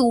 2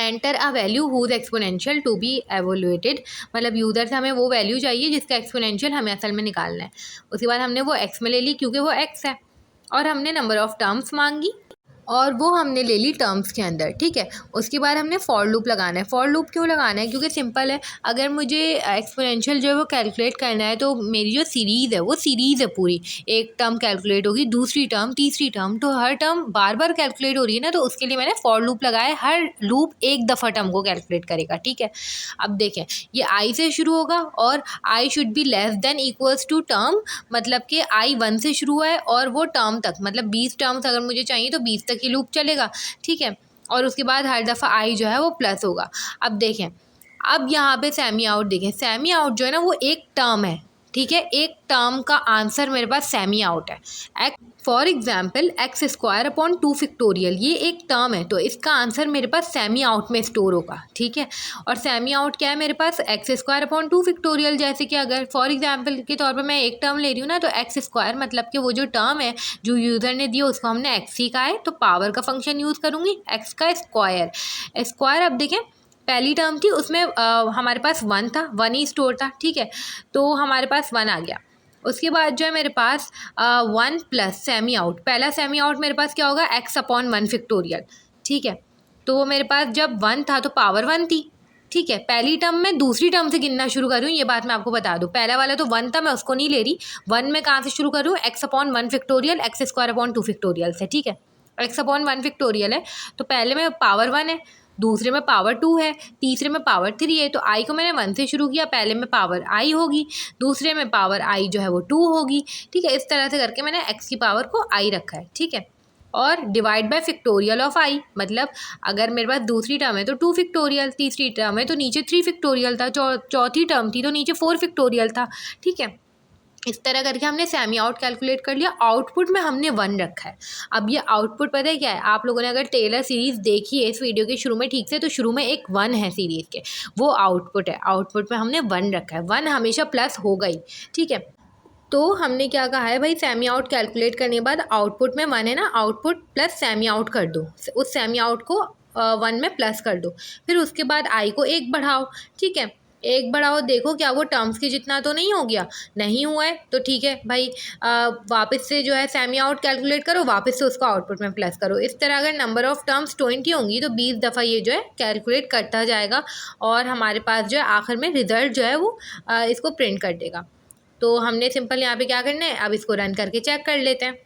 enter a value whose exponential to be evaluated, मतलब user से हमें वो वैल्यू चाहिए जिसका एक्सपोनेंशियल हमें असल में निकालना है। उसके बाद हमने वो एक्स में ले ली क्योंकि वो एक्स है, और हमने नंबर ऑफ़ टर्म्स मांगी और वो हमने ले ली टर्म्स के अंदर, ठीक है। उसके बाद हमने फॉर लूप लगाना है। फॉर लूप क्यों लगाना है? क्योंकि सिंपल है, अगर मुझे एक्सपोनेंशियल जो है वो कैलकुलेट करना है तो मेरी जो सीरीज़ है वो सीरीज़ है पूरी, एक टर्म कैलकुलेट होगी, दूसरी टर्म, तीसरी टर्म, तो हर टर्म बार बार कैलकुलेट हो रही है ना, तो उसके लिए मैंने फॉर लूप लगाया। हर लूप एक दफ़ा टर्म को कैलकुलेट करेगा, ठीक है। अब देखें, ये आई से शुरू होगा और I should be less than equals to term, मतलब कि आई 1 से शुरू हुआ है और वो टर्म तक, मतलब 20 टर्म्स अगर मुझे चाहिए तो 20 तक ही लूप चलेगा, ठीक है। और उसके बाद हर दफ़ा आई जो है वो प्लस होगा। अब देखें, अब यहाँ पे सेमी आउट देखें, सेमी आउट जो है ना वो एक टर्म है, ठीक है। एक टर्म का आंसर मेरे पास सेमी आउट है। For example X square upon 2 factorial, ये एक टर्म है, तो इसका आंसर मेरे पास सेमी आउट में स्टोर होगा, ठीक है। और सेमी आउट क्या है मेरे पास? X square upon 2 factorial. जैसे कि अगर फॉर एग्जाम्पल के तौर पर मैं एक टर्म ले रही हूँ ना, तो एक्स स्क्वायर मतलब कि वो जो टर्म है जो यूज़र ने दिया उसको हमने एक्स ही कहा है, तो पावर का फंक्शन यूज़ करूँगी, एक्स का स्क्वायर। स्क्वायर, अब देखें पहली टर्म थी उसमें हमारे पास 1 था, 1 ही स्टोर था, ठीक है, तो हमारे पास 1 आ गया। उसके बाद जो है मेरे पास 1 प्लस सेमी आउट, पहला सेमी आउट मेरे पास क्या होगा? एक्स अपॉन 1 फैक्टोरियल, ठीक है। तो वो मेरे पास जब 1 था तो पावर 1 थी, ठीक है। पहली टर्म में दूसरी टर्म से गिनना शुरू करूँ, ये बात मैं आपको बता दूँ। पहला वाला तो 1 था, मैं उसको नहीं ले रही। 1 में कहाँ से शुरू करूँ? X upon 1 factorial, x square upon 2 factorial से, ठीक है। एक्स अपॉन 1 फैक्टोरियल है तो पहले में पावर 1 है, दूसरे में पावर 2 है, तीसरे में पावर 3 है। तो आई को मैंने 1 से शुरू किया, पहले में पावर आई होगी, दूसरे में पावर आई जो है वो 2 होगी, ठीक है। इस तरह से करके मैंने एक्स की पावर को आई रखा है, ठीक है। और डिवाइड बाय फैक्टोरियल ऑफ आई, मतलब अगर मेरे पास दूसरी टर्म है तो 2 फैक्टोरियल, तीसरी टर्म है तो नीचे 3 फैक्टोरियल था, चौथी टर्म थी तो नीचे 4 फैक्टोरियल था, ठीक है। इस तरह करके हमने सेमी आउट कैलकुलेट कर लिया। आउटपुट में हमने 1 रखा है। अब ये आउटपुट पता है क्या है? आप लोगों ने अगर टेलर सीरीज़ देखी है इस वीडियो के शुरू में ठीक से, तो शुरू में एक 1 है सीरीज़ के, वो आउटपुट है। आउटपुट में हमने 1 रखा है, 1 हमेशा प्लस होगा ही, ठीक है। तो हमने क्या कहा है भाई, सेमी आउट कैलकुलेट करने के बाद आउटपुट में 1 है ना, आउटपुट प्लस सेमी आउट कर दो, उस सेमी आउट को 1 में प्लस कर दो, फिर उसके बाद आई को 1 बढ़ाओ, ठीक है। 1 बढ़ाओ, देखो क्या वो टर्म्स के जितना तो नहीं हो गया? नहीं हुआ है तो ठीक है भाई, वापस से जो है सेमी आउट कैलकुलेट करो, वापस से उसको आउटपुट में प्लस करो। इस तरह अगर नंबर ऑफ़ टर्म्स 20 होंगी तो 20 दफ़ा ये जो है कैलकुलेट करता जाएगा और हमारे पास जो है आखिर में रिज़ल्ट जो है वो इसको प्रिंट कर देगा। तो हमने सिंपल यहाँ पे क्या करना है, अब इसको रन करके चेक कर लेते हैं।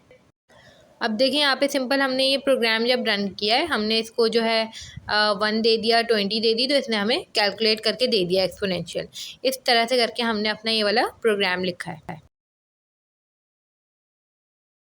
अब देखिए यहाँ पे सिंपल हमने ये प्रोग्राम जब रन किया है, हमने इसको जो है 1 दे दिया, 20 दे दी, तो इसने हमें कैलकुलेट करके दे दिया एक्सपोनेंशियल। इस तरह से करके हमने अपना ये वाला प्रोग्राम लिखा है।